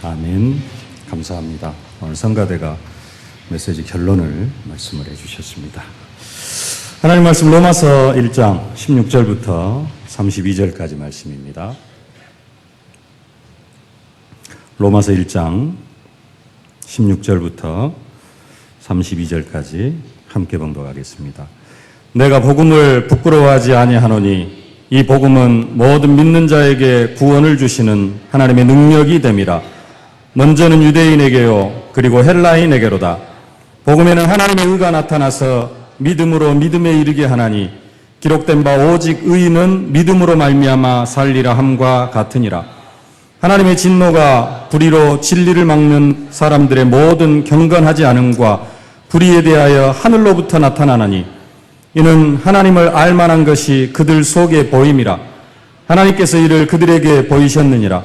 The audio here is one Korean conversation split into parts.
아멘. 감사합니다. 오늘 성가대가 메시지 결론을 말씀을 해주셨습니다. 하나님 말씀 로마서 1장 16절부터 32절까지 말씀입니다. 로마서 1장 16절부터 32절까지 함께 봉독하겠습니다. 내가 복음을 부끄러워하지 아니하노니 이 복음은 모든 믿는 자에게 구원을 주시는 하나님의 능력이 됨이라. 먼저는 유대인에게요 그리고 헬라인에게로다. 복음에는 하나님의 의가 나타나서 믿음으로 믿음에 이르게 하나니 기록된 바 오직 의인은 믿음으로 말미암아 살리라 함과 같으니라. 하나님의 진노가 불의로 진리를 막는 사람들의 모든 경건하지 않음과 불의에 대하여 하늘로부터 나타나나니 이는 하나님을 알만한 것이 그들 속에 보임이라. 하나님께서 이를 그들에게 보이셨느니라.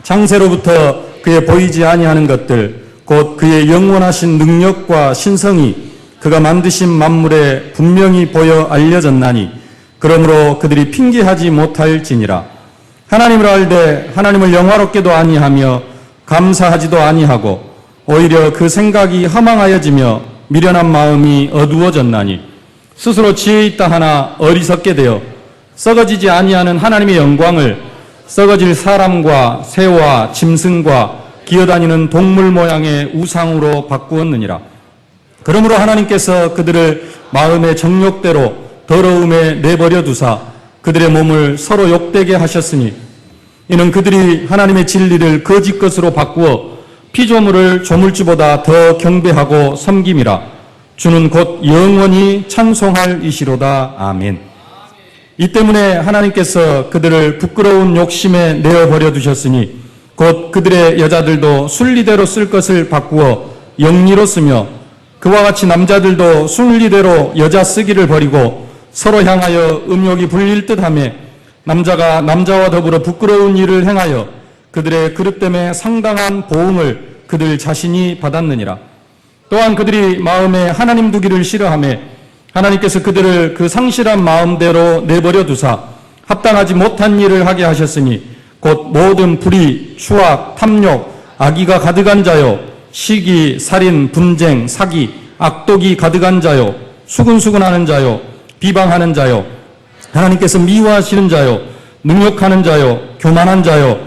창세로부터 그의 보이지 아니하는 것들 곧 그의 영원하신 능력과 신성이 그가 만드신 만물에 분명히 보여 알려졌나니 그러므로 그들이 핑계하지 못할지니라. 하나님을 알되 하나님을 영화롭게도 아니하며 감사하지도 아니하고 오히려 그 생각이 허망하여지며 미련한 마음이 어두워졌나니 스스로 지혜 있다 하나 어리석게 되어 썩어지지 아니하는 하나님의 영광을 썩어질 사람과 새와 짐승과 기어다니는 동물 모양의 우상으로 바꾸었느니라. 그러므로 하나님께서 그들을 마음의 정욕대로 더러움에 내버려 두사 그들의 몸을 서로 욕되게 하셨으니 이는 그들이 하나님의 진리를 거짓 것으로 바꾸어 피조물을 조물주보다 더 경배하고 섬김이라. 주는 곧 영원히 찬송할 이시로다. 아멘. 이 때문에 하나님께서 그들을 부끄러운 욕심에 내어버려 두셨으니 곧 그들의 여자들도 순리대로 쓸 것을 바꾸어 영리로 쓰며 그와 같이 남자들도 순리대로 여자 쓰기를 버리고 서로 향하여 음욕이 불릴 듯하며 남자가 남자와 더불어 부끄러운 일을 행하여 그들의 그릇됨에 상당한 보응을 그들 자신이 받았느니라. 또한 그들이 마음에 하나님 두기를 싫어하며 하나님께서 그들을 그 상실한 마음대로 내버려 두사 합당하지 못한 일을 하게 하셨으니 곧 모든 불의, 추악, 탐욕, 악의가 가득한 자요 시기, 살인, 분쟁, 사기, 악독이 가득한 자요 수근수근하는 자요 비방하는 자요 하나님께서 미워하시는 자요 능욕하는 자요 교만한 자요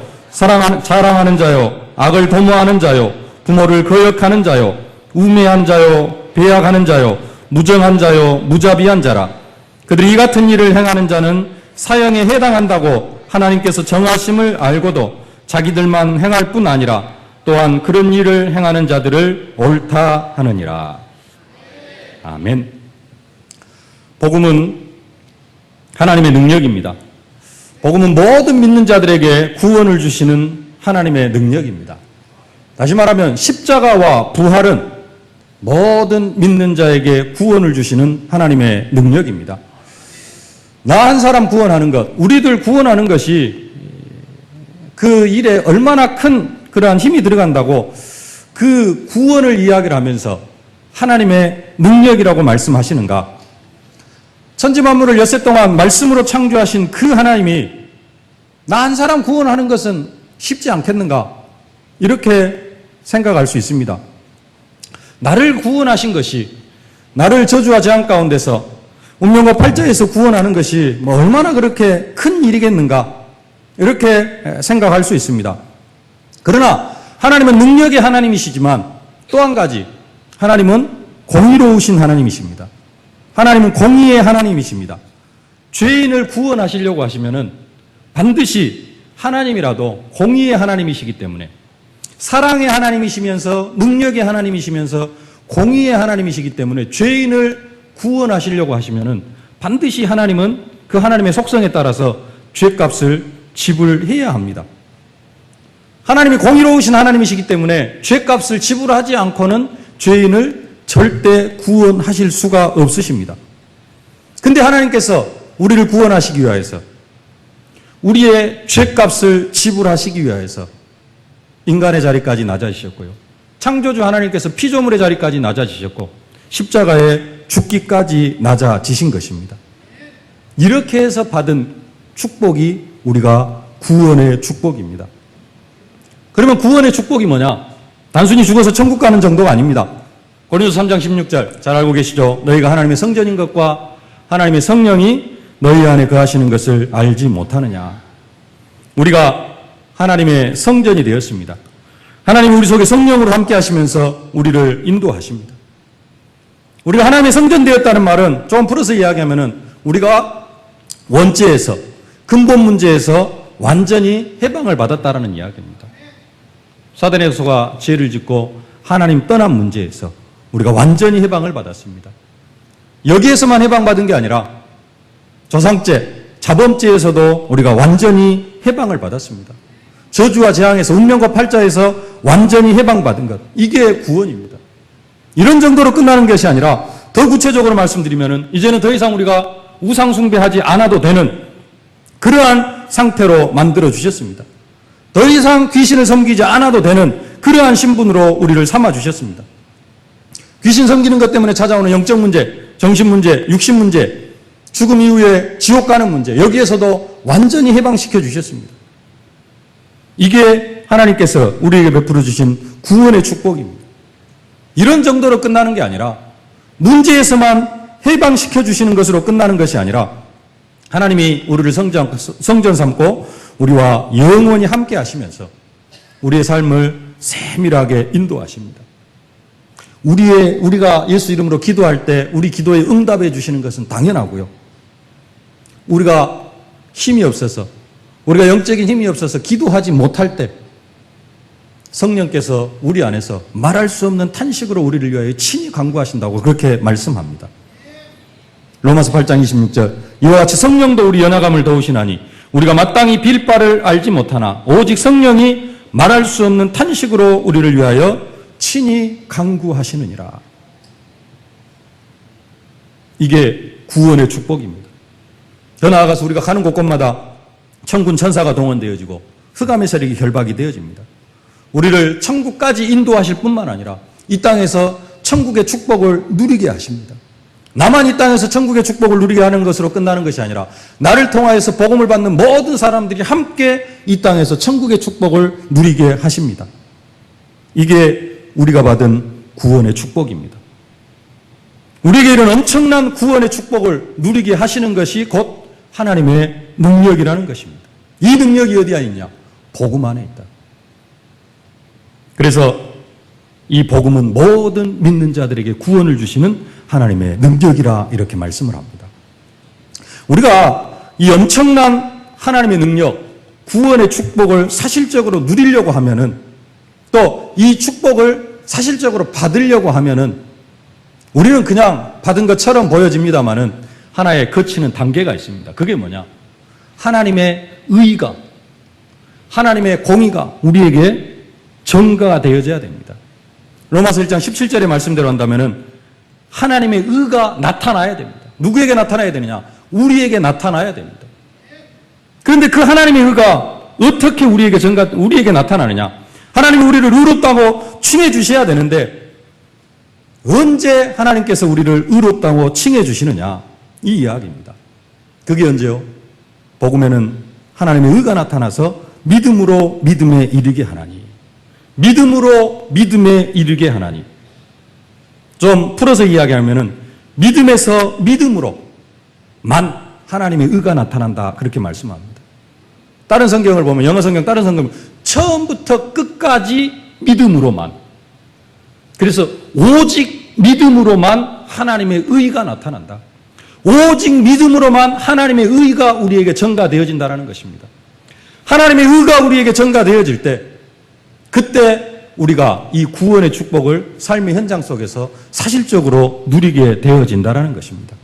자랑하는 자요 악을 도모하는 자요 부모를 거역하는 자요 우매한 자요 배약하는 자요 무정한 자요 무자비한 자라. 그들이 이 같은 일을 행하는 자는 사형에 해당한다고 하나님께서 정하심을 알고도 자기들만 행할 뿐 아니라 또한 그런 일을 행하는 자들을 옳다 하느니라. 아멘. 복음은 하나님의 능력입니다. 복음은 모든 믿는 자들에게 구원을 주시는 하나님의 능력입니다. 다시 말하면 십자가와 부활은 모든 믿는 자에게 구원을 주시는 하나님의 능력입니다. 나 한 사람 구원하는 것, 우리들 구원하는 것이 그 일에 얼마나 큰 그러한 힘이 들어간다고 그 구원을 이야기를 하면서 하나님의 능력이라고 말씀하시는가? 천지만물을 엿새 동안 말씀으로 창조하신 그 하나님이 나 한 사람 구원하는 것은 쉽지 않겠는가? 이렇게 생각할 수 있습니다. 나를 구원하신 것이 나를 저주와 재앙 가운데서 운명과 팔자에서 구원하는 것이 얼마나 그렇게 큰 일이겠는가 이렇게 생각할 수 있습니다. 그러나 하나님은 능력의 하나님이시지만 또 한 가지 하나님은 공의로우신 하나님이십니다. 하나님은 공의의 하나님이십니다. 죄인을 구원하시려고 하시면은 반드시 하나님이라도 공의의 하나님이시기 때문에 사랑의 하나님이시면서 능력의 하나님이시면서 공의의 하나님이시기 때문에 죄인을 구원하시려고 하시면은 반드시 하나님은 그 하나님의 속성에 따라서 죄값을 지불해야 합니다. 하나님이 공의로우신 하나님이시기 때문에 죄값을 지불하지 않고는 죄인을 절대 구원하실 수가 없으십니다. 근데 하나님께서 우리를 구원하시기 위하여서 우리의 죄값을 지불하시기 위하여서 인간의 자리까지 낮아지셨고요. 창조주 하나님께서 피조물의 자리까지 낮아지셨고 십자가에 죽기까지 낮아지신 것입니다. 이렇게 해서 받은 축복이 우리가 구원의 축복입니다. 그러면 구원의 축복이 뭐냐? 단순히 죽어서 천국 가는 정도가 아닙니다. 고린도서 3장 16절 잘 알고 계시죠? 너희가 하나님의 성전인 것과 하나님의 성령이 너희 안에 거하시는 것을 알지 못하느냐. 우리가 하나님의 성전이 되었습니다. 하나님이 우리 속에 성령으로 함께 하시면서 우리를 인도하십니다. 우리가 하나님의 성전 되었다는 말은 좀 풀어서 이야기하면은 우리가 원죄에서, 근본 문제에서 완전히 해방을 받았다라는 이야기입니다. 사단의 역소가 죄를 짓고 하나님 떠난 문제에서 우리가 완전히 해방을 받았습니다. 여기에서만 해방받은 게 아니라 조상죄, 자범죄에서도 우리가 완전히 해방을 받았습니다. 저주와 재앙에서, 운명과 팔자에서 완전히 해방받은 것. 이게 구원입니다. 이런 정도로 끝나는 것이 아니라 더 구체적으로 말씀드리면은 이제는 더 이상 우리가 우상 숭배하지 않아도 되는 그러한 상태로 만들어 주셨습니다. 더 이상 귀신을 섬기지 않아도 되는 그러한 신분으로 우리를 삼아 주셨습니다. 귀신 섬기는 것 때문에 찾아오는 영적 문제, 정신 문제, 육신 문제, 죽음 이후에 지옥 가는 문제, 여기에서도 완전히 해방시켜 주셨습니다. 이게 하나님께서 우리에게 베풀어 주신 구원의 축복입니다. 이런 정도로 끝나는 게 아니라 문제에서만 해방시켜 주시는 것으로 끝나는 것이 아니라 하나님이 우리를 성전 삼고 우리와 영원히 함께 하시면서 우리의 삶을 세밀하게 인도하십니다. 우리가 예수 이름으로 기도할 때 우리 기도에 응답해 주시는 것은 당연하고요. 우리가 힘이 없어서, 우리가 영적인 힘이 없어서 기도하지 못할 때 성령께서 우리 안에서 말할 수 없는 탄식으로 우리를 위하여 친히 간구하신다고 그렇게 말씀합니다. 로마서 8장 26절 이와 같이 성령도 우리 연약함을 도우시나니 우리가 마땅히 빌 바를 알지 못하나 오직 성령이 말할 수 없는 탄식으로 우리를 위하여 친히 간구하시느니라. 이게 구원의 축복입니다. 더 나아가서 우리가 가는 곳곳마다 천군 천사가 동원되어지고 흑암의 세력이 결박이 되어집니다. 우리를 천국까지 인도하실 뿐만 아니라 이 땅에서 천국의 축복을 누리게 하십니다. 나만 이 땅에서 천국의 축복을 누리게 하는 것으로 끝나는 것이 아니라 나를 통하여서 복음을 받는 모든 사람들이 함께 이 땅에서 천국의 축복을 누리게 하십니다. 이게 우리가 받은 구원의 축복입니다. 우리에게 이런 엄청난 구원의 축복을 누리게 하시는 것이 곧 하나님의 능력이라는 것입니다. 이 능력이 어디에 있냐? 복음 안에 있다. 그래서 이 복음은 모든 믿는 자들에게 구원을 주시는 하나님의 능력이라 이렇게 말씀을 합니다. 우리가 이 엄청난 하나님의 능력, 구원의 축복을 사실적으로 누리려고 하면은 또 이 축복을 사실적으로 받으려고 하면은 우리는 그냥 받은 것처럼 보여집니다만은 하나의 거치는 단계가 있습니다. 그게 뭐냐? 하나님의 의가, 하나님의 공의가 우리에게 전가가 되어져야 됩니다. 로마서 1장 17절의 말씀대로 한다면은 하나님의 의가 나타나야 됩니다. 누구에게 나타나야 되느냐? 우리에게 나타나야 됩니다. 그런데 그 하나님의 의가 어떻게 우리에게 나타나느냐? 하나님이 우리를 의롭다고 칭해 주셔야 되는데 언제 하나님께서 우리를 의롭다고 칭해 주시느냐? 이 이야기입니다. 그게 언제요? 복음에는 하나님의 의가 나타나서 믿음으로 믿음에 이르게 하나니, 믿음으로 믿음에 이르게 하나니. 좀 풀어서 이야기하면은 믿음에서 믿음으로만 하나님의 의가 나타난다 그렇게 말씀합니다. 다른 성경을 보면, 영어 성경 다른 성경 처음부터 끝까지 믿음으로만, 그래서 오직 믿음으로만 하나님의 의가 나타난다. 오직 믿음으로만 하나님의 의가 우리에게 전가되어진다는 것입니다. 하나님의 의가 우리에게 전가되어질 때 그때 우리가 이 구원의 축복을 삶의 현장 속에서 사실적으로 누리게 되어진다는 것입니다.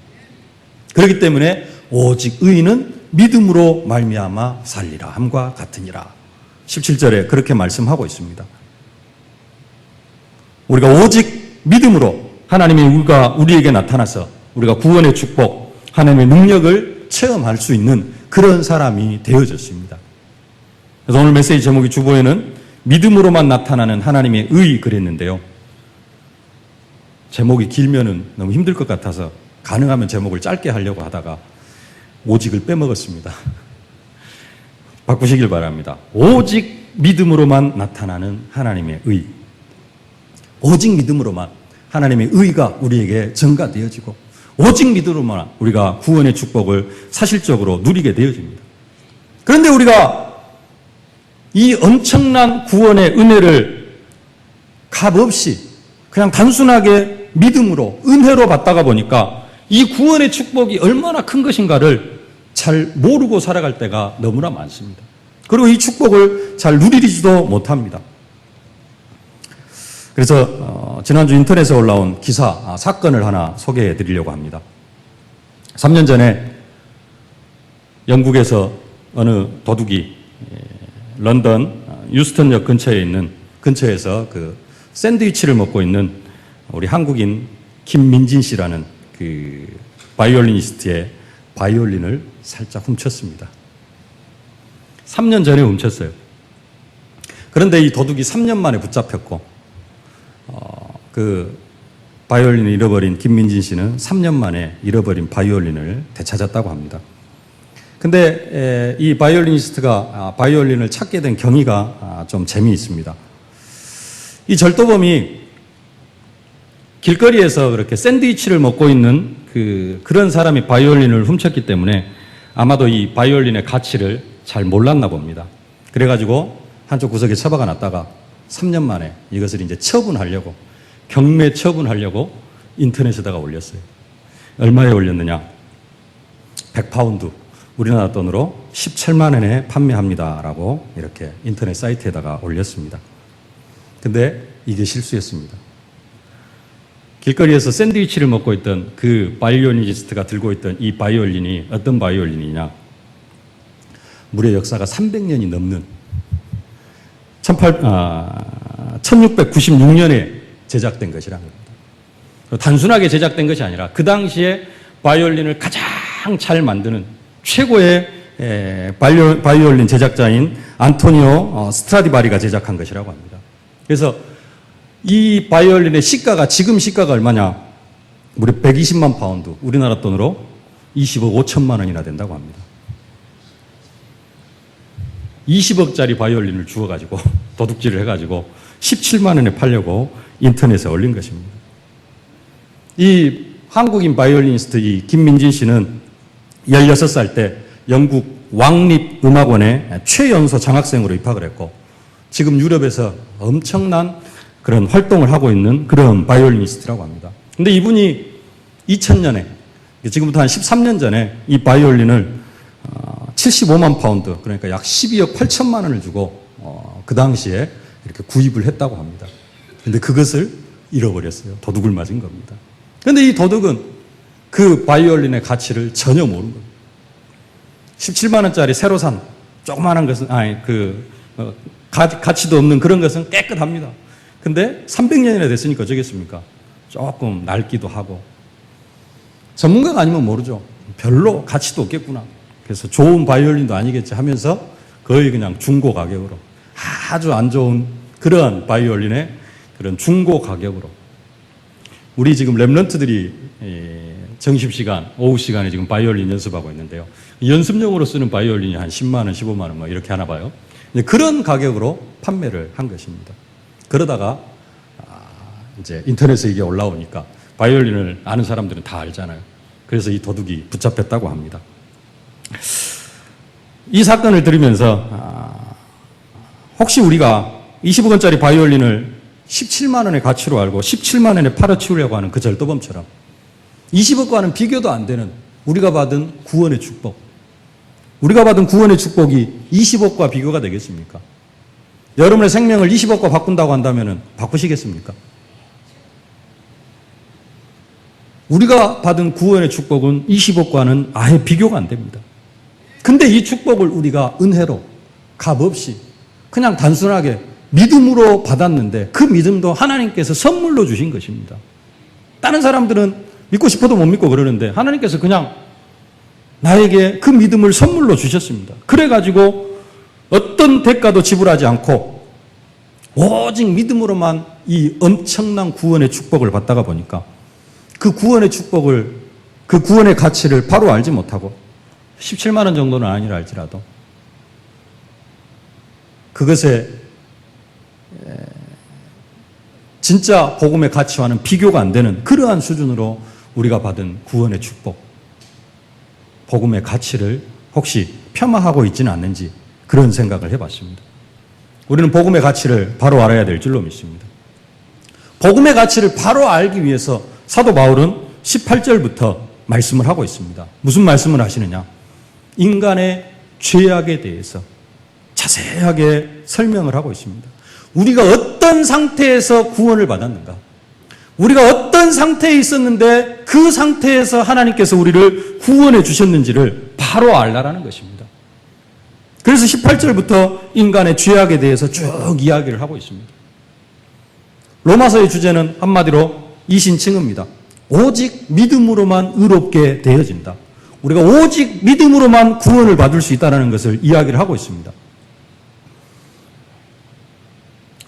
그렇기 때문에 오직 의인은 믿음으로 말미암아 살리라 함과 같으니라. 17절에 그렇게 말씀하고 있습니다. 우리가 오직 믿음으로 하나님의 의가 우리에게 나타나서 우리가 구원의 축복, 하나님의 능력을 체험할 수 있는 그런 사람이 되어졌습니다. 그래서 오늘 메시지 제목이 주보에는 믿음으로만 나타나는 하나님의 의 그랬는데요. 제목이 길면은 너무 힘들 것 같아서 가능하면 제목을 짧게 하려고 하다가 오직을 빼먹었습니다. 바꾸시길 바랍니다. 오직 믿음으로만 나타나는 하나님의 의. 오직 믿음으로만 하나님의 의가 우리에게 전가되어지고 오직 믿음으로만 우리가 구원의 축복을 사실적으로 누리게 되어집니다. 그런데 우리가 이 엄청난 구원의 은혜를 값없이 그냥 단순하게 믿음으로 은혜로 받다가 보니까 이 구원의 축복이 얼마나 큰 것인가를 잘 모르고 살아갈 때가 너무나 많습니다. 그리고 이 축복을 잘 누리지도 못합니다. 그래서 지난주 인터넷에 올라온 기사, 사건을 하나 소개해 드리려고 합니다. 3년 전에 영국에서 어느 도둑이 런던 유스턴역 근처에서 그 샌드위치를 먹고 있는 우리 한국인 김민진 씨라는 그 바이올리니스트의 바이올린을 살짝 훔쳤습니다. 3년 전에 훔쳤어요. 그런데 이 도둑이 3년 만에 붙잡혔고, 그 바이올린을 잃어버린 김민진 씨는 3년 만에 잃어버린 바이올린을 되찾았다고 합니다. 근데 이 바이올리니스트가 바이올린을 찾게 된 경위가 좀 재미있습니다. 이 절도범이 길거리에서 그렇게 샌드위치를 먹고 있는 그런 사람이 바이올린을 훔쳤기 때문에 아마도 이 바이올린의 가치를 잘 몰랐나 봅니다. 그래가지고 한쪽 구석에 처박아 놨다가 3년 만에 이것을 이제 처분하려고, 경매 처분하려고 인터넷에다가 올렸어요. 얼마에 올렸느냐? 100파운드. 우리나라 돈으로 17만 원에 판매합니다라고 이렇게 인터넷 사이트에다가 올렸습니다. 근데 이게 실수였습니다. 길거리에서 샌드위치를 먹고 있던 그 바이올리니스트가 들고 있던 이 바이올린이 어떤 바이올린이냐? 무려 역사가 300년이 넘는 1696년에 제작된 것이라는 겁니다. 단순하게 제작된 것이 아니라 그 당시에 바이올린을 가장 잘 만드는 최고의 바이올린 제작자인 안토니오 스트라디바리가 제작한 것이라고 합니다. 그래서 이 바이올린의 시가가, 지금 시가가 얼마냐? 무려 120만 파운드, 우리나라 돈으로 20억 5천만 원이나 된다고 합니다. 20억짜리 바이올린을 주워가지고 도둑질을 해가지고 17만 원에 팔려고 인터넷에 올린 것입니다. 이 한국인 바이올리니스트 이 김민진 씨는 16살 때 영국 왕립음악원에 최연소 장학생으로 입학을 했고 지금 유럽에서 엄청난 그런 활동을 하고 있는 그런 바이올리니스트라고 합니다. 근데 이분이 2000년에, 지금부터 한 13년 전에 이 바이올린을 75만 파운드, 그러니까 약 12억 8천만 원을 주고 그 당시에 이렇게 구입을 했다고 합니다. 근데 그것을 잃어버렸어요. 도둑을 맞은 겁니다. 근데 이 도둑은 그 바이올린의 가치를 전혀 모르는 겁니다. 17만 원짜리 새로 산 조그마한 것은, 가치도 없는 그런 것은 깨끗합니다. 근데 300년이나 됐으니까 어쩌겠습니까? 조금 낡기도 하고. 전문가가 아니면 모르죠. 별로 가치도 없겠구나. 그래서 좋은 바이올린도 아니겠지 하면서 거의 그냥 중고 가격으로, 아주 안 좋은 그런 바이올린의 그런 중고 가격으로. 우리 지금 랩런트들이 점심시간, 오후 시간에 지금 바이올린 연습하고 있는데요. 연습용으로 쓰는 바이올린이 한 10만 원, 15만 원 막 이렇게 하나 봐요. 그런 가격으로 판매를 한 것입니다. 그러다가 이제 인터넷에 이게 올라오니까 바이올린을 아는 사람들은 다 알잖아요. 그래서 이 도둑이 붙잡혔다고 합니다. 이 사건을 들으면서 혹시 우리가 20억 원짜리 바이올린을 17만 원의 가치로 알고 17만 원에 팔아치우려고 하는 그 절도범처럼 20억과는 비교도 안 되는 우리가 받은 구원의 축복, 우리가 받은 구원의 축복이 20억과 비교가 되겠습니까? 여러분의 생명을 20억과 바꾼다고 한다면 바꾸시겠습니까? 우리가 받은 구원의 축복은 20억과는 아예 비교가 안 됩니다. 근데 이 축복을 우리가 은혜로 값없이 그냥 단순하게 믿음으로 받았는데 그 믿음도 하나님께서 선물로 주신 것입니다. 다른 사람들은 믿고 싶어도 못 믿고 그러는데 하나님께서 그냥 나에게 그 믿음을 선물로 주셨습니다. 그래가지고 어떤 대가도 지불하지 않고 오직 믿음으로만 이 엄청난 구원의 축복을 받다가 보니까 그 구원의 축복을, 그 구원의 가치를 바로 알지 못하고 17만 원 정도는 아니라 할지라도 그것에 진짜 복음의 가치와는 비교가 안 되는 그러한 수준으로 우리가 받은 구원의 축복, 복음의 가치를 혹시 폄하하고 있지는 않는지 그런 생각을 해봤습니다. 우리는 복음의 가치를 바로 알아야 될 줄로 믿습니다. 복음의 가치를 바로 알기 위해서 사도 바울은 18절부터 말씀을 하고 있습니다. 무슨 말씀을 하시느냐? 인간의 죄악에 대해서 자세하게 설명을 하고 있습니다. 우리가 어떤 상태에서 구원을 받았는가? 우리가 어떤 상태에 있었는데 그 상태에서 하나님께서 우리를 구원해 주셨는지를 바로 알라라는 것입니다. 그래서 18절부터 인간의 죄악에 대해서 쭉 이야기를 하고 있습니다. 로마서의 주제는 한마디로 이신칭의입니다. 오직 믿음으로만 의롭게 되어진다. 우리가 오직 믿음으로만 구원을 받을 수 있다는 것을 이야기를 하고 있습니다.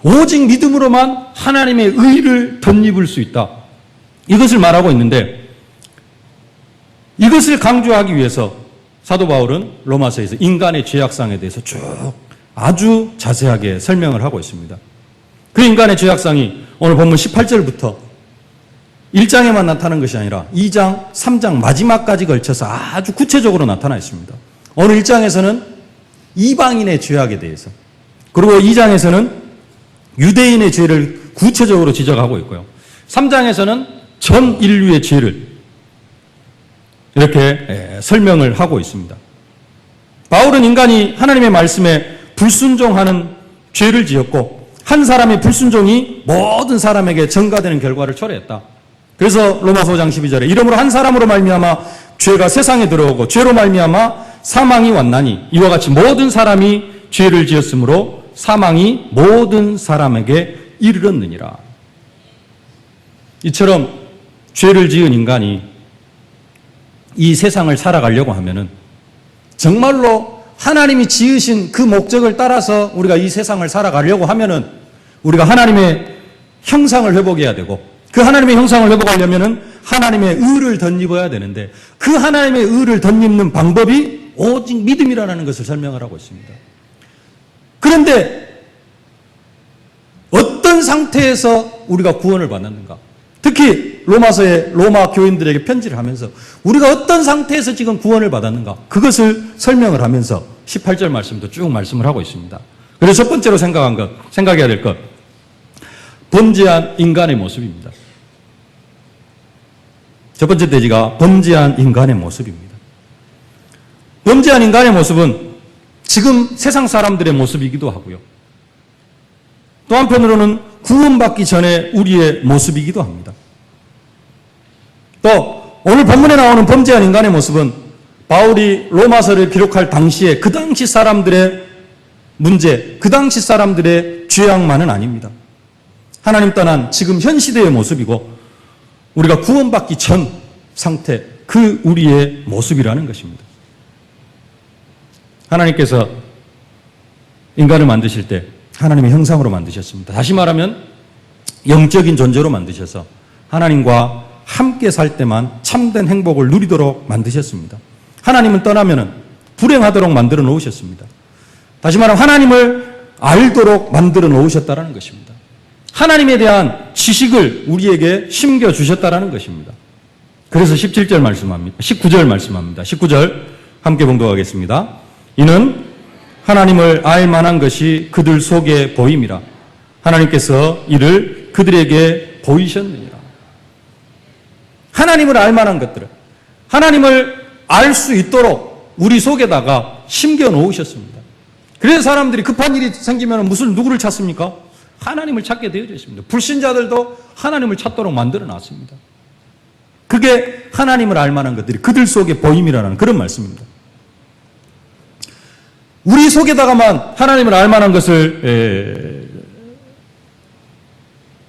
오직 믿음으로만 하나님의 의를 덧입을 수 있다. 이것을 말하고 있는데 이것을 강조하기 위해서 사도 바울은 로마서에서 인간의 죄악상에 대해서 쭉 아주 자세하게 설명을 하고 있습니다. 그 인간의 죄악상이 오늘 본문 18절부터 1장에만 나타나는 것이 아니라 2장, 3장 마지막까지 걸쳐서 아주 구체적으로 나타나 있습니다. 오늘 1장에서는 이방인의 죄악에 대해서, 그리고 2장에서는 유대인의 죄를 구체적으로 지적하고 있고요. 3장에서는 전 인류의 죄를 이렇게 설명을 하고 있습니다. 바울은 인간이 하나님의 말씀에 불순종하는 죄를 지었고 한 사람의 불순종이 모든 사람에게 전가되는 결과를 초래했다. 그래서 로마서 5장 12절에 이러므로 한 사람으로 말미암아 죄가 세상에 들어오고 죄로 말미암아 사망이 왔나니 이와 같이 모든 사람이 죄를 지었으므로 사망이 모든 사람에게 이르렀느니라. 이처럼 죄를 지은 인간이 이 세상을 살아가려고 하면은 정말로 하나님이 지으신 그 목적을 따라서 우리가 이 세상을 살아가려고 하면은 우리가 하나님의 형상을 회복해야 되고 그 하나님의 형상을 회복하려면은 하나님의 의를 덧입어야 되는데 그 하나님의 의를 덧입는 방법이 오직 믿음이라는 것을 설명을 하고 있습니다. 그런데 어떤 상태에서 우리가 구원을 받았는가? 특히 로마서의 로마 교인들에게 편지를 하면서 우리가 어떤 상태에서 지금 구원을 받았는가? 그것을 설명을 하면서 18절 말씀도 쭉 말씀을 하고 있습니다. 그래서 첫 번째로 생각해야 될 것, 범죄한 인간의 모습입니다. 첫 번째 대지가 범죄한 인간의 모습입니다. 범죄한 인간의 모습은 지금 세상 사람들의 모습이기도 하고요. 또 한편으로는 구원받기 전에 우리의 모습이기도 합니다. 또 오늘 본문에 나오는 범죄한 인간의 모습은 바울이 로마서를 기록할 당시에 그 당시 사람들의 문제, 그 당시 사람들의 죄악만은 아닙니다. 하나님 떠난 지금 현 시대의 모습이고 우리가 구원받기 전 상태, 그 우리의 모습이라는 것입니다. 하나님께서 인간을 만드실 때 하나님의 형상으로 만드셨습니다. 다시 말하면 영적인 존재로 만드셔서 하나님과 함께 살 때만 참된 행복을 누리도록 만드셨습니다. 하나님은 떠나면 불행하도록 만들어 놓으셨습니다. 다시 말하면 하나님을 알도록 만들어 놓으셨다는 것입니다. 하나님에 대한 지식을 우리에게 심겨주셨다는 것입니다. 그래서 17절 말씀합니다. 19절 말씀합니다. 19절 함께 봉독하겠습니다. 이는 하나님을 알 만한 것이 그들 속에 보임이라. 하나님께서 이를 그들에게 보이셨느니라. 하나님을 알 만한 것들을, 하나님을 알 수 있도록 우리 속에다가 심겨 놓으셨습니다. 그래서 사람들이 급한 일이 생기면 누구를 찾습니까? 하나님을 찾게 되어져 있습니다. 불신자들도 하나님을 찾도록 만들어 놨습니다. 그게 하나님을 알 만한 것들이 그들 속에 보임이라는 그런 말씀입니다. 우리 속에다가만 하나님을 알 만한 것을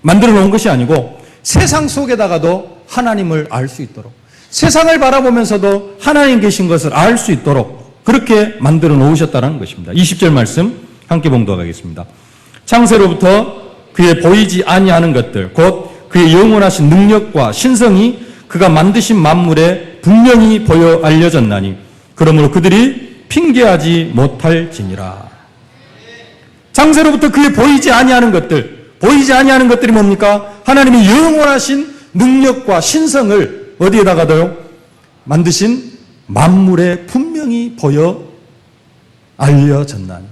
만들어 놓은 것이 아니고 세상 속에다가도 하나님을 알 수 있도록, 세상을 바라보면서도 하나님 계신 것을 알 수 있도록 그렇게 만들어 놓으셨다는 것입니다. 20절 말씀 함께 봉독하겠습니다. 창세로부터 그의 보이지 아니하는 것들, 곧 그의 영원하신 능력과 신성이 그가 만드신 만물에 분명히 보여 알려졌나니 그러므로 그들이 핑계하지 못할지니라. 창세로부터 그의 보이지 아니하는 것들, 보이지 아니하는 것들이 뭡니까? 하나님의 영원하신 능력과 신성을 어디에다가도요? 만드신 만물에 분명히 보여 알려졌나니.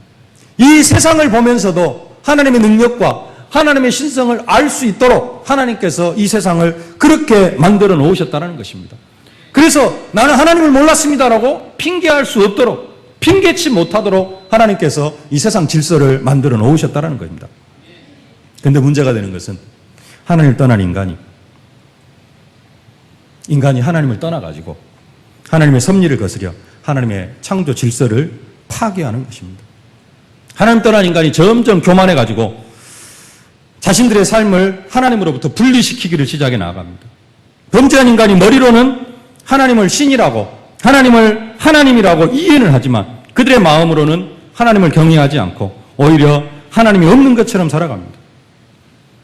이 세상을 보면서도 하나님의 능력과 하나님의 신성을 알 수 있도록 하나님께서 이 세상을 그렇게 만들어 놓으셨다는 것입니다. 그래서 나는 하나님을 몰랐습니다라고 핑계할 수 없도록, 핑계치 못하도록 하나님께서 이 세상 질서를 만들어 놓으셨다는 겁니다. 그런데 문제가 되는 것은 하나님을 떠난 인간이 하나님을 떠나가지고 하나님의 섭리를 거스려 하나님의 창조 질서를 파괴하는 것입니다. 하나님 떠난 인간이 점점 교만해가지고 자신들의 삶을 하나님으로부터 분리시키기를 시작해 나갑니다. 범죄한 인간이 머리로는 하나님을 신이라고, 하나님을 하나님이라고 이해는 하지만 그들의 마음으로는 하나님을 경외하지 않고 오히려 하나님이 없는 것처럼 살아갑니다.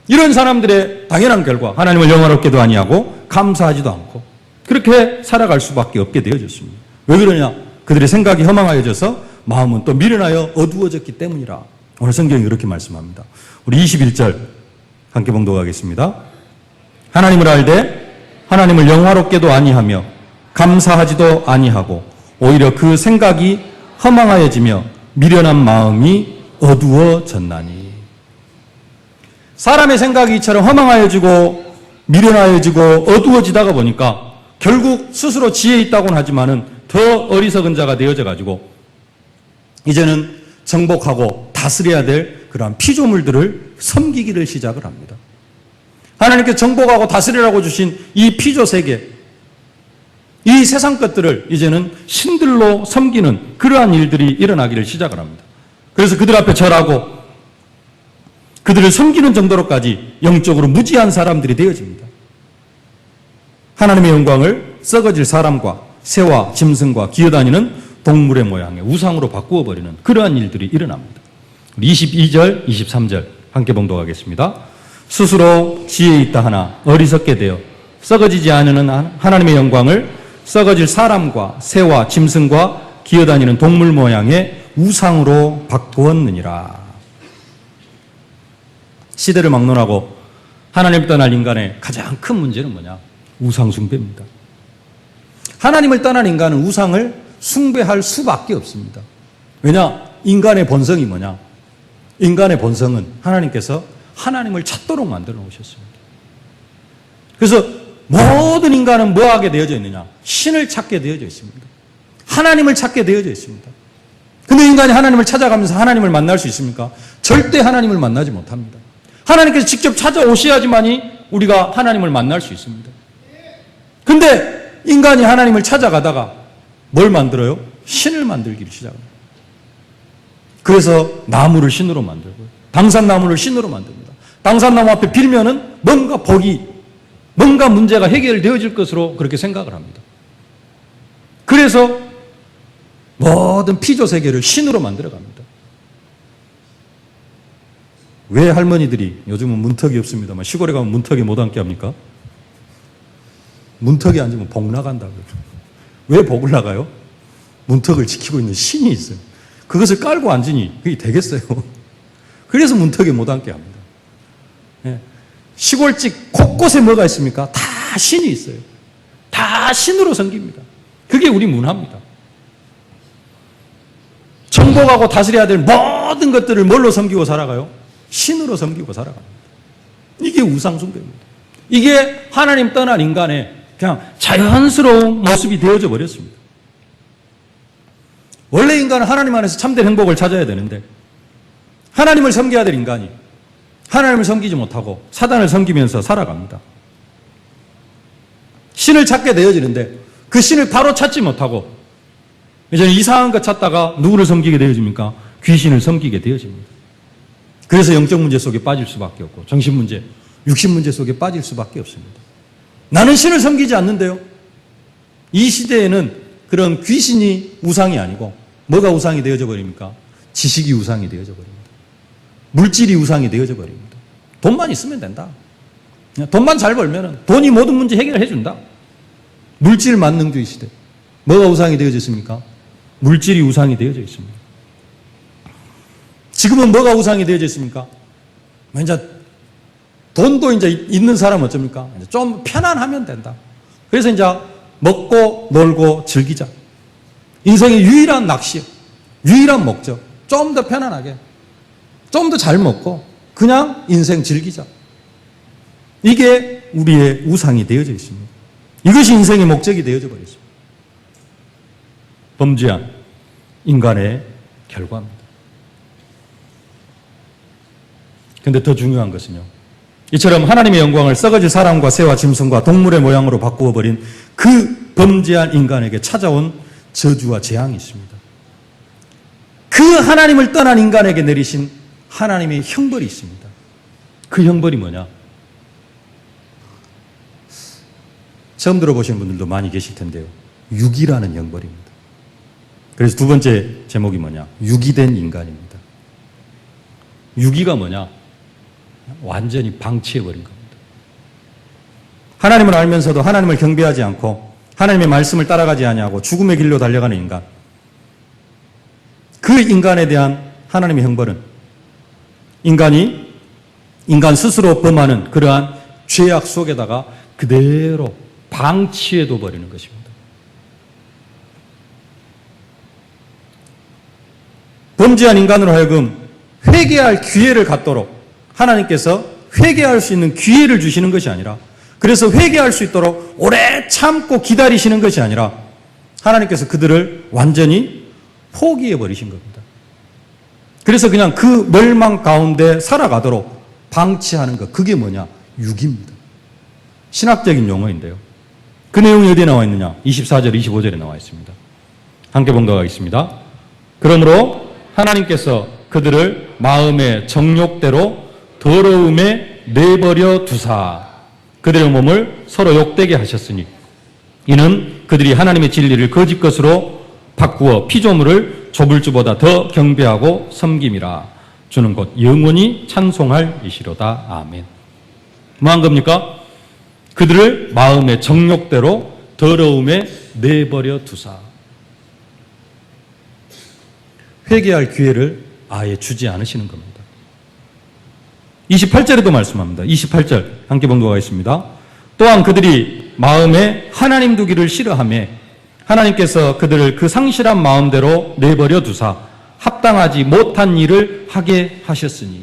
이런 사람들의 당연한 결과, 하나님을 영화롭게도 아니하고 감사하지도 않고 그렇게 살아갈 수밖에 없게 되어졌습니다. 왜 그러냐? 그들의 생각이 허망하여져서 마음은 또 미련하여 어두워졌기 때문이라. 오늘 성경이 그렇게 말씀합니다. 우리 21절 함께 봉독하겠습니다. 하나님을 알되 하나님을 영화롭게도 아니하며 감사하지도 아니하고 오히려 그 생각이 허망하여지며 미련한 마음이 어두워졌나니. 사람의 생각이 이처럼 허망하여지고 미련하여지고 어두워지다가 보니까 결국 스스로 지혜 있다고는 하지만은 더 어리석은 자가 되어져 가지고 이제는 정복하고 다스려야 될 그러한 피조물들을 섬기기를 시작을 합니다. 하나님께 정복하고 다스리라고 주신 이 피조 세계, 이 세상 것들을 이제는 신들로 섬기는 그러한 일들이 일어나기를 시작을 합니다. 그래서 그들 앞에 절하고 그들을 섬기는 정도로까지 영적으로 무지한 사람들이 되어집니다. 하나님의 영광을 썩어질 사람과 새와 짐승과 기어다니는 동물의 모양의 우상으로 바꾸어 버리는 그러한 일들이 일어납니다. 22절, 23절 함께 봉독하겠습니다. 스스로 지혜 있다 하나 어리석게 되어 썩어지지 않는 하나님의 영광을 썩어질 사람과 새와 짐승과 기어다니는 동물 모양의 우상으로 바꾸었느니라. 시대를 막론하고 하나님을 떠날 인간의 가장 큰 문제는 뭐냐? 우상 숭배입니다. 하나님을 떠난 인간은 우상을 숭배할 수밖에 없습니다. 왜냐? 인간의 본성이 뭐냐? 인간의 본성은 하나님께서 하나님을 찾도록 만들어 놓으셨습니다. 그래서 모든 인간은 뭐하게 되어져 있느냐? 신을 찾게 되어져 있습니다. 하나님을 찾게 되어져 있습니다. 근데 인간이 하나님을 찾아가면서 하나님을 만날 수 있습니까? 절대 하나님을 만나지 못합니다. 하나님께서 직접 찾아오셔야지만이 우리가 하나님을 만날 수 있습니다. 근데 인간이 하나님을 찾아가다가 뭘 만들어요? 신을 만들기를 시작합니다. 그래서 나무를 신으로 만들고요. 당산나무를 신으로 만듭니다. 당산나무 앞에 빌면은 뭔가 복이, 뭔가 문제가 해결되어질 것으로 그렇게 생각을 합니다. 그래서 모든 피조 세계를 신으로 만들어 갑니다. 왜 할머니들이 요즘은 문턱이 없습니다만 시골에 가면 문턱에 못 앉게 합니까? 문턱에 앉으면 복 나간다고요. 왜 복을 나가요? 문턱을 지키고 있는 신이 있어요. 그것을 깔고 앉으니 그게 되겠어요. 그래서 문턱에 못 앉게 합니다. 예. 시골집 곳곳에 뭐가 있습니까? 다 신이 있어요. 다 신으로 섬깁니다. 그게 우리 문화입니다. 정복하고 다스려야 될 모든 것들을 뭘로 섬기고 살아가요? 신으로 섬기고 살아갑니다. 이게 우상숭배입니다. 이게 하나님 떠난 인간의 그냥 자연스러운 모습이 되어져 버렸습니다. 원래 인간은 하나님 안에서 참된 행복을 찾아야 되는데 하나님을 섬겨야 될 인간이 하나님을 섬기지 못하고 사단을 섬기면서 살아갑니다. 신을 찾게 되어지는데 그 신을 바로 찾지 못하고 이제는 이상한 것 찾다가 누구를 섬기게 되어집니까? 귀신을 섬기게 되어집니다. 그래서 영적 문제 속에 빠질 수밖에 없고 정신 문제, 육신 문제 속에 빠질 수밖에 없습니다. 나는 신을 섬기지 않는데요. 이 시대에는 그런 귀신이 우상이 아니고 뭐가 우상이 되어져 버립니까? 지식이 우상이 되어져 버립니다. 물질이 우상이 되어져 버립니다. 돈만 있으면 된다. 돈만 잘 벌면 돈이 모든 문제 해결해 준다. 물질 만능주의 시대. 뭐가 우상이 되어져 있습니까? 물질이 우상이 되어져 있습니다. 지금은 뭐가 우상이 되어져 있습니까? 이제 돈도 이제 있는 사람은 어쩝니까? 이제 좀 편안하면 된다. 그래서 이제 먹고 놀고 즐기자. 인생의 유일한 낚시, 유일한 목적. 좀 더 편안하게, 좀 더 잘 먹고 그냥 인생 즐기자. 이게 우리의 우상이 되어져 있습니다. 이것이 인생의 목적이 되어져 버렸습니다. 범죄한 인간의 결과입니다. 그런데 더 중요한 것은요, 이처럼 하나님의 영광을 썩어질 사람과 새와 짐승과 동물의 모양으로 바꾸어 버린 그 범죄한 인간에게 찾아온 저주와 재앙이 있습니다. 그 하나님을 떠난 인간에게 내리신 하나님의 형벌이 있습니다. 그 형벌이 뭐냐? 처음 들어보신 분들도 많이 계실 텐데요. 유기라는 형벌입니다. 그래서 두 번째 제목이 뭐냐? 유기된 인간입니다. 유기가 뭐냐? 완전히 방치해버린 겁니다. 하나님을 알면서도 하나님을 경배하지 않고 하나님의 말씀을 따라가지 아니하고 죽음의 길로 달려가는 인간. 그 인간에 대한 하나님의 형벌은 인간 스스로 범하는 그러한 죄악 속에다가 그대로 방치해둬 버리는 것입니다. 범죄한 인간으로 하여금 회개할 기회를 갖도록 하나님께서 회개할 수 있는 기회를 주시는 것이 아니라, 그래서 회개할 수 있도록 오래 참고 기다리시는 것이 아니라 하나님께서 그들을 완전히 포기해 버리신 겁니다. 그래서 그냥 그 멸망 가운데 살아가도록 방치하는 것, 그게 뭐냐? 유기입니다. 신학적인 용어인데요. 그 내용이 어디에 나와 있느냐? 24절, 25절에 나와 있습니다. 함께 봉독하겠습니다. 그러므로 하나님께서 그들을 마음의 정욕대로 더러움에 내버려 두사 그들의 몸을 서로 욕되게 하셨으니 이는 그들이 하나님의 진리를 거짓 것으로 바꾸어 피조물을 조물주보다 더 경배하고 섬김이라. 주는 곧 영원히 찬송할 이시로다. 아멘. 뭐한 겁니까? 그들을 마음의 정욕대로 더러움에 내버려 두사. 회개할 기회를 아예 주지 않으시는 겁니다. 28절에도 말씀합니다. 28절 함께 봉독하겠습니다. 또한 그들이 마음에 하나님 두기를 싫어하며 하나님께서 그들을 그 상실한 마음대로 내버려 두사 합당하지 못한 일을 하게 하셨으니.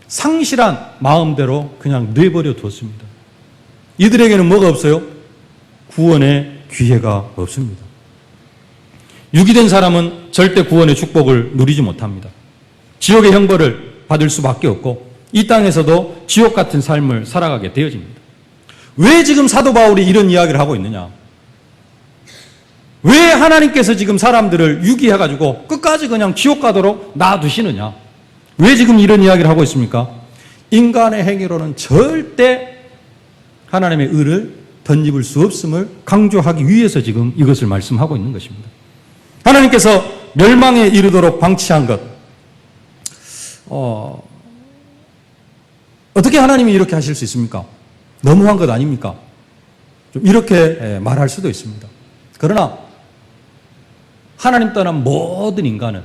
상실한 마음대로 그냥 내버려 두었습니다. 이들에게는 뭐가 없어요? 구원의 기회가 없습니다. 유기된 사람은 절대 구원의 축복을 누리지 못합니다. 지옥의 형벌을 받을 수밖에 없고 이 땅에서도 지옥 같은 삶을 살아가게 되어집니다. 왜 지금 사도 바울이 이런 이야기를 하고 있느냐? 왜 하나님께서 지금 사람들을 유기해가지고 끝까지 그냥 지옥 가도록 놔두시느냐? 왜 지금 이런 이야기를 하고 있습니까? 인간의 행위로는 절대 하나님의 의를 덧입을 수 없음을 강조하기 위해서 지금 이것을 말씀하고 있는 것입니다. 하나님께서 멸망에 이르도록 방치한 것, 어떻게 하나님이 이렇게 하실 수 있습니까? 너무한 것 아닙니까? 좀 이렇게 말할 수도 있습니다. 그러나 하나님 떠난 모든 인간은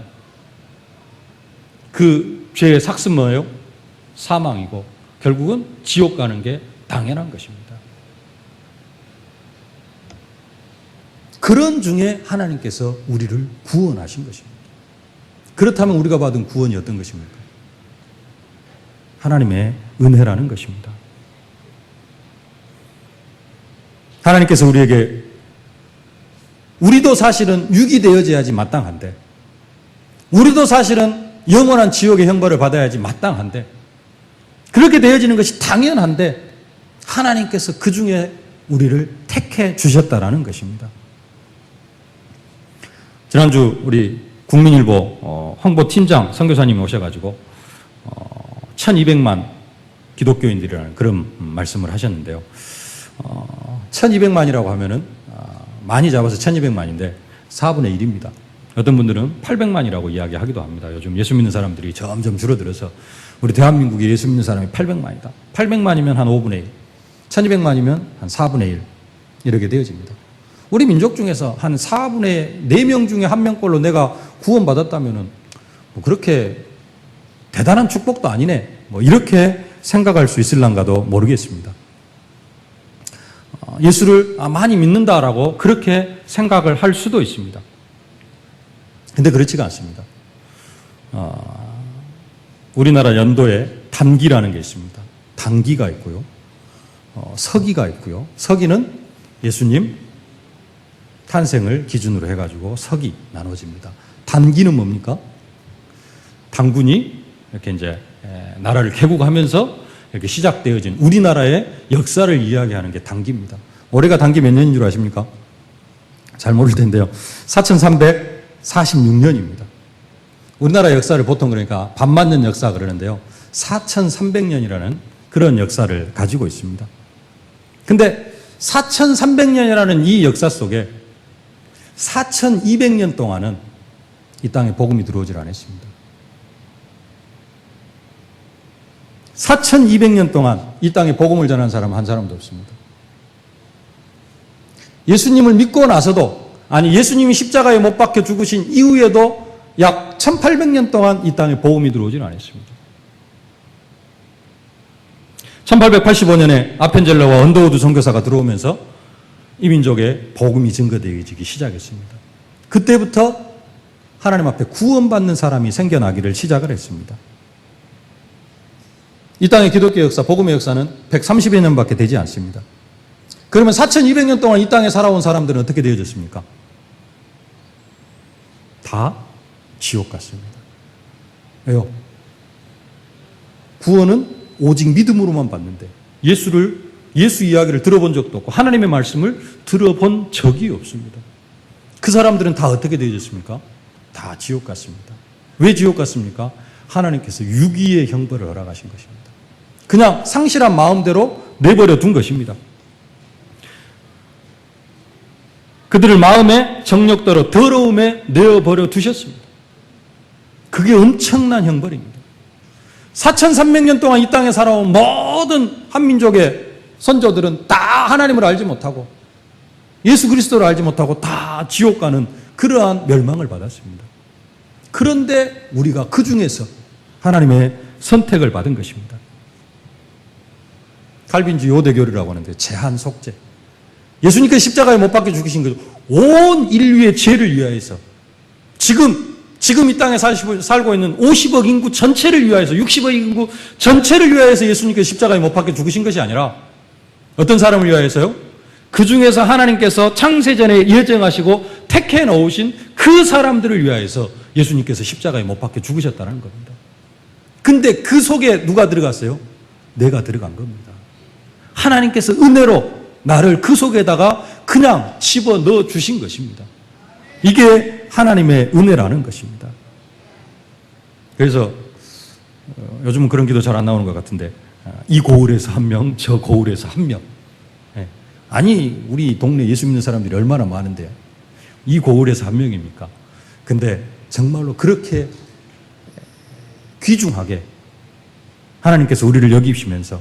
그 죄의 삭은 뭐예요? 사망이고 결국은 지옥 가는 게 당연한 것입니다. 그런 중에 하나님께서 우리를 구원하신 것입니다. 그렇다면 우리가 받은 구원이 어떤 것입니까? 하나님의 은혜라는 것입니다. 하나님께서 우리에게, 우리도 사실은 유기되어져야지 마땅한데, 우리도 사실은 영원한 지옥의 형벌을 받아야지 마땅한데, 그렇게 되어지는 것이 당연한데 하나님께서 그 중에 우리를 택해 주셨다라는 것입니다. 지난주 우리 국민일보 홍보팀장 선교사님이 오셔가지고 1200만 기독교인들이라는 그런 말씀을 하셨는데요. 1200만이라고 하면은 많이 잡아서 1200만인데 4분의 1입니다. 어떤 분들은 800만이라고 이야기하기도 합니다. 요즘 예수 믿는 사람들이 점점 줄어들어서 우리 대한민국에 예수 믿는 사람이 800만이다. 800만이면 한 5분의 1, 1200만이면 한 4분의 1 이렇게 되어집니다. 우리 민족 중에서 한 4분의 4명 중에 1명꼴로 내가 구원받았다면은 뭐 그렇게 대단한 축복도 아니네. 뭐 이렇게 생각할 수 있을란가도 모르겠습니다. 예수를 많이 믿는다라고 그렇게 생각을 할 수도 있습니다. 근데 그렇지가 않습니다. 우리나라 연도에 단기라는 게 있습니다. 단기가 있고요. 서기가 있고요. 서기는 예수님 탄생을 기준으로 해가지고 서기 나눠집니다. 단기는 뭡니까? 단군이 이렇게 이제 나라를 개국하면서 이렇게 시작되어진 우리나라의 역사를 이야기하는 게 단기입니다. 올해가 단기 몇 년인 줄 아십니까? 잘 모를 텐데요. 4346년입니다. 우리나라 역사를 보통 그러니까 반만년 역사 그러는데요. 4300년이라는 그런 역사를 가지고 있습니다. 근데 4300년이라는 이 역사 속에 4200년 동안은 이 땅에 복음이 들어오질 않았습니다. 4200년 동안 이 땅에 복음을 전한 사람은 한 사람도 없습니다. 예수님을 믿고 나서도, 아니 예수님이 십자가에 못 박혀 죽으신 이후에도 약 1800년 동안 이 땅에 복음이 들어오질 않았습니다. 1885년에 아펜젤러와 언더우드 선교사가 들어오면서 이 민족의 복음이 증거되어지기 시작했습니다. 그때부터 하나님 앞에 구원받는 사람이 생겨나기를 시작을 했습니다. 이 땅의 기독교 역사, 복음의 역사는 130여 년밖에 되지 않습니다. 그러면 4200년 동안 이 땅에 살아온 사람들은 어떻게 되어졌습니까? 다 지옥 같습니다. 왜요? 구원은 오직 믿음으로만 받는데 예수 이야기를 들어본 적도 없고 하나님의 말씀을 들어본 적이 없습니다. 그 사람들은 다 어떻게 되어졌습니까? 다 지옥 같습니다. 왜 지옥 같습니까? 하나님께서 유기의 형벌을 허락하신 것입니다. 그냥 상실한 마음대로 내버려 둔 것입니다. 그들을 마음의 정욕대로 더러움에 내어버려 두셨습니다. 그게 엄청난 형벌입니다. 4300년 동안 이 땅에 살아온 모든 한민족의 선조들은 다 하나님을 알지 못하고 예수 그리스도를 알지 못하고 다 지옥 가는 그러한 멸망을 받았습니다. 그런데 우리가 그 중에서 하나님의 선택을 받은 것입니다. 칼빈주의 5대 교리라고 하는데 제한 속죄. 예수님께서 십자가에 못 박혀 죽으신 것, 온 인류의 죄를 위하여서 지금 이 땅에 살고 있는 50억 인구 전체를 위하여서 60억 인구 전체를 위하여서 예수님께서 십자가에 못 박혀 죽으신 것이 아니라 어떤 사람을 위하여서요? 그 중에서 하나님께서 창세전에 예정하시고 택해 놓으신 그 사람들을 위하여서 예수님께서 십자가에 못 박혀 죽으셨다는 겁니다. 근데 그 속에 누가 들어갔어요? 내가 들어간 겁니다. 하나님께서 은혜로 나를 그 속에다가 그냥 집어넣어 주신 것입니다. 이게 하나님의 은혜라는 것입니다. 그래서 요즘은 그런 기도 잘 안 나오는 것 같은데 이 고을에서 한 명, 저 고을에서 한 명. 아니 우리 동네 예수 믿는 사람들이 얼마나 많은데 이 고을에서 한 명입니까? 근데 정말로 그렇게 귀중하게 하나님께서 우리를 여기시면서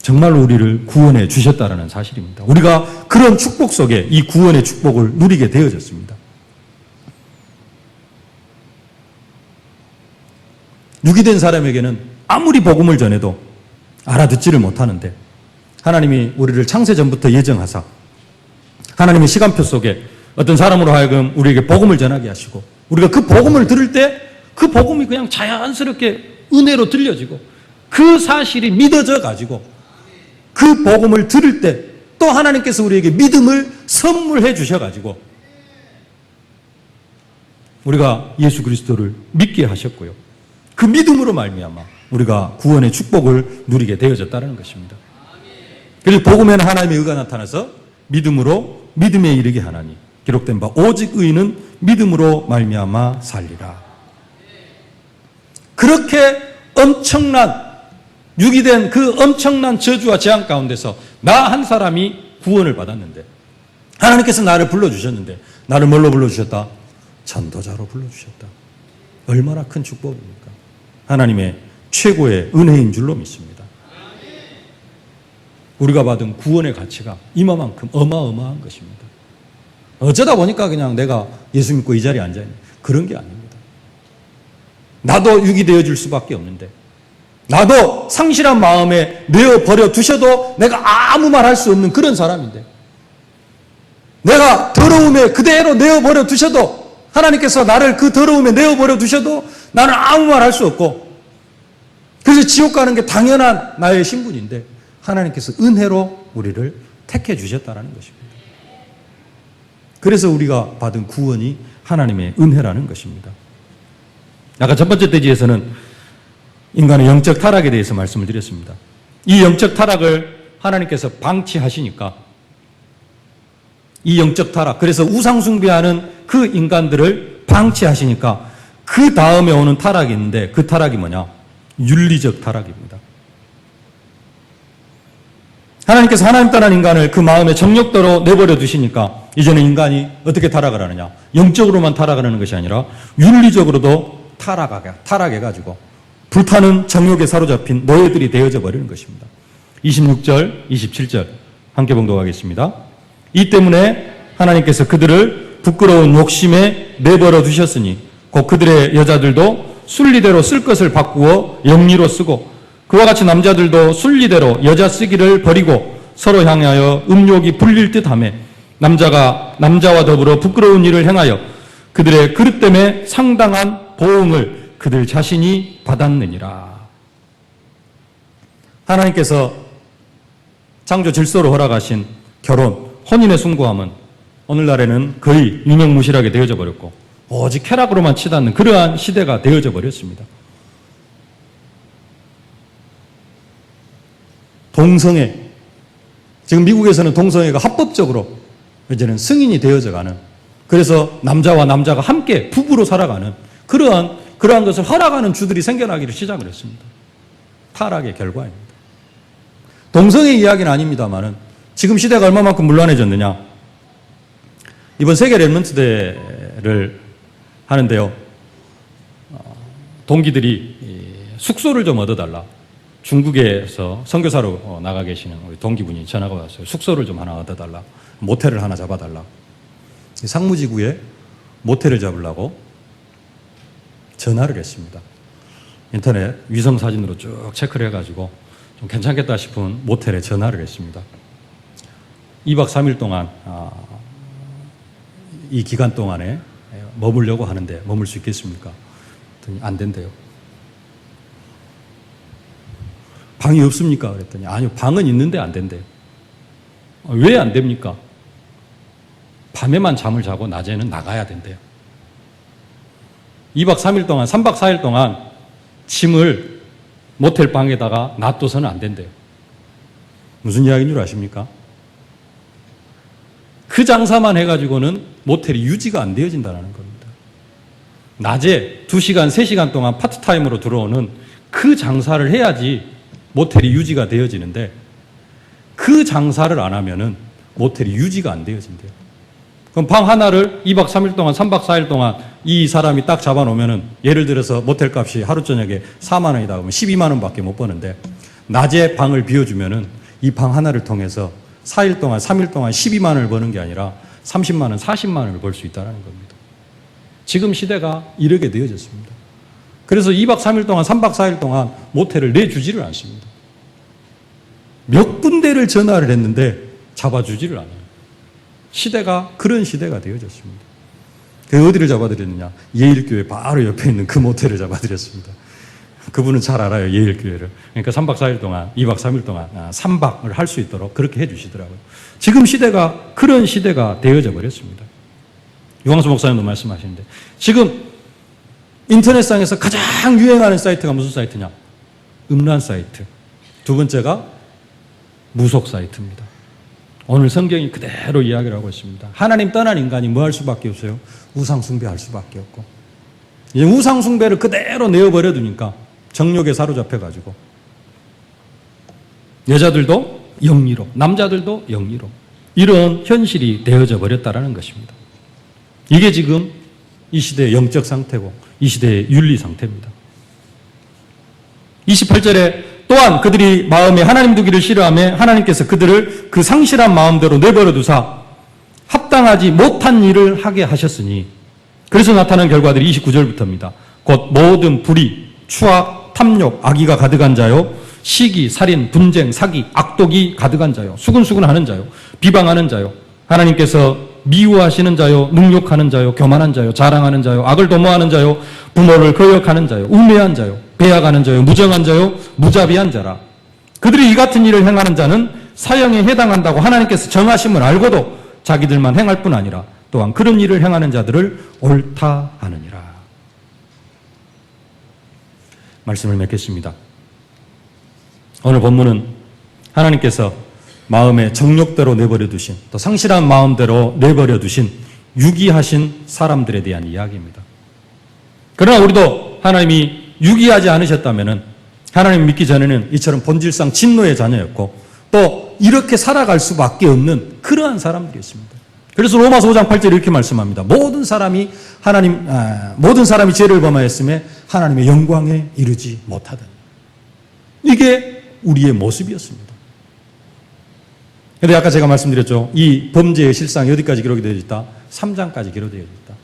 정말로 우리를 구원해 주셨다는 사실입니다. 우리가 그런 축복 속에 이 구원의 축복을 누리게 되어졌습니다. 유기된 사람에게는 아무리 복음을 전해도 알아듣지를 못하는데 하나님이 우리를 창세전부터 예정하사 하나님의 시간표 속에 어떤 사람으로 하여금 우리에게 복음을 전하게 하시고 우리가 그 복음을 들을 때 그 복음이 그냥 자연스럽게 은혜로 들려지고 그 사실이 믿어져 가지고 그 복음을 들을 때 또 하나님께서 우리에게 믿음을 선물해 주셔가지고 우리가 예수 그리스도를 믿게 하셨고요. 그 믿음으로 말미암아 우리가 구원의 축복을 누리게 되어졌다는 것입니다. 그래서 복음에는 하나님의 의가 나타나서 믿음으로 믿음에 이르게 하나니 기록된 바 오직 의인은 믿음으로 말미암아 살리라. 그렇게 엄청난 유기된 그 엄청난 저주와 재앙 가운데서 나 한 사람이 구원을 받았는데 하나님께서 나를 불러주셨는데 나를 뭘로 불러주셨다? 전도자로 불러주셨다. 얼마나 큰 축복입니까? 하나님의 최고의 은혜인 줄로 믿습니다. 우리가 받은 구원의 가치가 이만큼 어마어마한 것입니다. 어쩌다 보니까 그냥 내가 예수 믿고 이 자리에 앉아있는 그런 게 아닙니다. 나도 유기되어 줄 수밖에 없는데, 나도 상실한 마음에 내어버려 두셔도 내가 아무 말 할 수 없는 그런 사람인데, 내가 더러움에 그대로 내어버려 두셔도, 하나님께서 나를 그 더러움에 내어버려 두셔도 나는 아무 말 할 수 없고, 그래서 지옥 가는 게 당연한 나의 신분인데 하나님께서 은혜로 우리를 택해 주셨다는 것입니다. 그래서 우리가 받은 구원이 하나님의 은혜라는 것입니다. 아까 첫 번째 대지에서는 인간의 영적 타락에 대해서 말씀을 드렸습니다. 이 영적 타락을 하나님께서 방치하시니까, 이 영적 타락, 그래서 우상숭배하는 그 인간들을 방치하시니까 그 다음에 오는 타락이 있는데, 그 타락이 뭐냐? 윤리적 타락입니다. 하나님께서 하나님 떠난 인간을 그 마음의 정욕대로 내버려 두시니까 이제는 인간이 어떻게 타락을 하느냐? 영적으로만 타락을 하는 것이 아니라 윤리적으로도 타락해가지고 불타는 정욕에 사로잡힌 노예들이 되어져 버리는 것입니다. 26절, 27절 함께 봉독하겠습니다. 이 때문에 하나님께서 그들을 부끄러운 욕심에 내버려 두셨으니 곧 그들의 여자들도 순리대로 쓸 것을 바꾸어 영리로 쓰고, 그와 같이 남자들도 순리대로 여자 쓰기를 버리고 서로 향하여 음욕이 불릴 듯하며 남자가 남자와 더불어 부끄러운 일을 행하여 그들의 그릇 때문에 상당한 보응을 그들 자신이 받았느니라. 하나님께서 창조 질서로 허락하신 결혼, 혼인의 숭고함은 오늘날에는 거의 유명무실하게 되어져 버렸고 오직 쾌락으로만 치닫는 그러한 시대가 되어져 버렸습니다. 동성애, 지금 미국에서는 동성애가 합법적으로 이제는 승인이 되어져 가는, 그래서 남자와 남자가 함께 부부로 살아가는 그러한 것을 허락하는 주들이 생겨나기를 시작을 했습니다. 타락의 결과입니다. 동성애 이야기는 아닙니다만은 지금 시대가 얼마만큼 문란해졌느냐. 이번 세계 랩런트 대회를 하는데요, 동기들이 숙소를 좀 얻어달라. 중국에서 선교사로 나가 계시는 우리 동기분이 전화가 왔어요. 숙소를 좀 하나 얻어달라. 모텔을 하나 잡아달라. 상무지구에 모텔을 잡으려고 전화를 했습니다. 인터넷 위성 사진으로 쭉 체크를 해가지고 좀 괜찮겠다 싶은 모텔에 전화를 했습니다. 2박 3일 동안 이 기간 동안에 머물려고 하는데 머물 수 있겠습니까? 그랬더니 안 된대요. 방이 없습니까? 그랬더니 아니요, 방은 있는데 안 된대요. 왜 안 됩니까? 밤에만 잠을 자고 낮에는 나가야 된대요. 2박 3일 동안, 3박 4일 동안 짐을 모텔 방에다가 놔둬서는 안 된대요. 무슨 이야기인 줄 아십니까? 그 장사만 해가지고는 모텔이 유지가 안 되어진다는 겁니다. 낮에 2시간, 3시간 동안 파트타임으로 들어오는 그 장사를 해야지 모텔이 유지가 되어지는데, 그 장사를 안 하면은 모텔이 유지가 안 되어진대요. 그럼 방 하나를 2박 3일 동안, 3박 4일 동안 이 사람이 딱 잡아놓으면은, 예를 들어서 모텔 값이 하루 저녁에 4만 원이다 그러면 12만 원밖에 못 버는데, 낮에 방을 비워주면은 이 방 하나를 통해서 4일 동안, 3일 동안 12만 원을 버는 게 아니라 30만 원, 40만 원을 벌 수 있다는 겁니다. 지금 시대가 이렇게 되어졌습니다. 그래서 2박 3일 동안, 3박 4일 동안 모텔을 내주지를 않습니다. 몇 군데를 전화를 했는데 잡아주지를 않아요. 시대가 그런 시대가 되어졌습니다. 그 어디를 잡아드렸느냐? 예일교회 바로 옆에 있는 그 모텔을 잡아드렸습니다. 그분은 잘 알아요, 예일교회를. 그러니까 3박 4일 동안, 2박 3일 동안 3박을 할 수 있도록 그렇게 해주시더라고요. 지금 시대가 그런 시대가 되어져 버렸습니다. 유광수 목사님도 말씀하시는데, 지금 인터넷상에서 가장 유행하는 사이트가 무슨 사이트냐? 음란 사이트. 두 번째가 무속 사이트입니다. 오늘 성경이 그대로 이야기를 하고 있습니다. 하나님 떠난 인간이 뭐 할 수밖에 없어요? 우상숭배할 수밖에 없고, 이제 우상숭배를 그대로 내어버려 두니까 정욕에 사로잡혀가지고 여자들도 영리로, 남자들도 영리로, 이런 현실이 되어져 버렸다라는 것입니다. 이게 지금 이 시대의 영적 상태고 이 시대의 윤리 상태입니다. 28절에 또한 그들이 마음에 하나님 두기를 싫어하며 하나님께서 그들을 그 상실한 마음대로 내버려 두사 합당한 나타나지 못한 일을 하게 하셨으니 그래서 나타난 결과들이 29절부터입니다. 곧 모든 불의, 추악, 탐욕, 악의가 가득한 자요, 시기, 살인, 분쟁, 사기, 악독이 가득한 자요, 수근수근하는 자요, 비방하는 자요, 하나님께서 미워하시는 자요, 능욕하는 자요, 교만한 자요, 자랑하는 자요, 악을 도모하는 자요, 부모를 거역하는 자요, 우매한 자요, 배약하는 자요, 무정한 자요, 무자비한 자라. 그들이 이 같은 일을 행하는 자는 사형에 해당한다고 하나님께서 정하심을 알고도 자기들만 행할 뿐 아니라 또한 그런 일을 행하는 자들을 옳다 하느니라. 말씀을 맺겠습니다. 오늘 본문은 하나님께서 마음의 정욕대로 내버려 두신, 또 상실한 마음대로 내버려 두신 유기하신 사람들에 대한 이야기입니다. 그러나 우리도 하나님이 유기하지 않으셨다면 하나님 믿기 전에는 이처럼 본질상 진노의 자녀였고 또 이렇게 살아갈 수밖에 없는 그러한 사람들이었습니다. 그래서 로마서 5장 8절에 이렇게 말씀합니다. 모든 사람이 죄를 범하였음에 하나님의 영광에 이르지 못하더니. 이게 우리의 모습이었습니다. 그런데 아까 제가 말씀드렸죠. 이 범죄의 실상이 어디까지 기록이 되어 있다? 3장까지 기록되어 있다.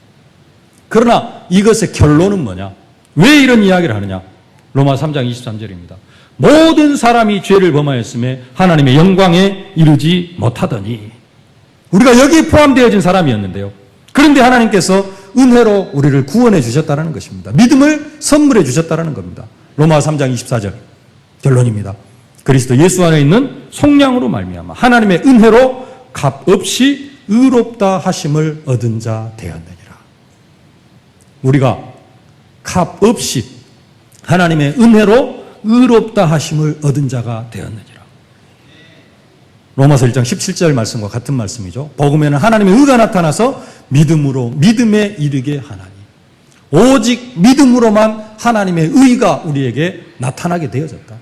그러나 이것의 결론은 뭐냐? 왜 이런 이야기를 하느냐? 로마 3장 23절입니다. 모든 사람이 죄를 범하였음에 하나님의 영광에 이르지 못하더니. 우리가 여기에 포함되어진 사람이었는데요. 그런데 하나님께서 은혜로 우리를 구원해 주셨다는 것입니다. 믿음을 선물해 주셨다는 겁니다. 로마 3장 24절 결론입니다. 그리스도 예수 안에 있는 속량으로 말미암아 하나님의 은혜로 값없이 의롭다 하심을 얻은 자 되었느니라. 우리가 값없이 하나님의 은혜로 의롭다 하심을 얻은 자가 되었느니라. 로마서 1장 17절 말씀과 같은 말씀이죠. 복음에는 하나님의 의가 나타나서 믿음으로 믿음에 이르게 하나니. 오직 믿음으로만 하나님의 의가 우리에게 나타나게 되어졌다.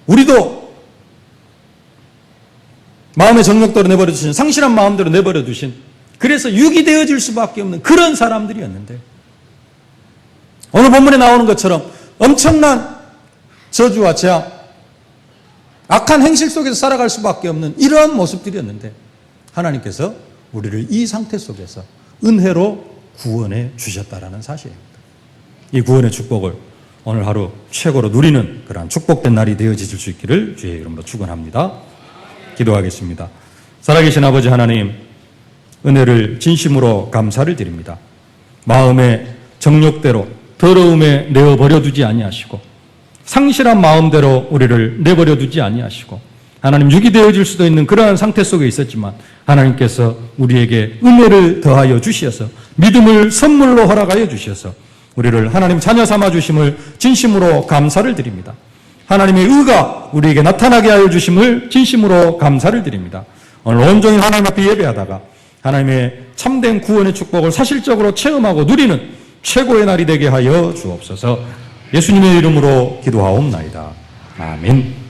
우리도 마음의 정욕대로 내버려 두신, 상실한 마음대로 내버려 두신, 그래서 유기되어질 수밖에 없는 그런 사람들이었는데 오늘 본문에 나오는 것처럼 엄청난 저주와 재앙, 악한 행실 속에서 살아갈 수밖에 없는 이러한 모습들이었는데 하나님께서 우리를 이 상태 속에서 은혜로 구원해 주셨다라는 사실입니다. 이 구원의 축복을 오늘 하루 최고로 누리는 그러한 축복된 날이 되어질 수 있기를 주의 이름으로 축원합니다. 기도하겠습니다. 살아계신 아버지 하나님, 은혜를 진심으로 감사를 드립니다. 마음의 정욕대로 더러움에 내어버려 두지 아니하시고 상실한 마음대로 우리를 내버려 두지 아니하시고 하나님 유기되어질 수도 있는 그러한 상태 속에 있었지만 하나님께서 우리에게 은혜를 더하여 주시어서 믿음을 선물로 허락하여 주시어서 우리를 하나님 자녀 삼아 주심을 진심으로 감사를 드립니다. 하나님의 의가 우리에게 나타나게 하여 주심을 진심으로 감사를 드립니다. 오늘 온종일 하나님 앞에 예배하다가 하나님의 참된 구원의 축복을 사실적으로 체험하고 누리는 최고의 날이 되게 하여 주옵소서. 예수님의 이름으로 기도하옵나이다. 아멘.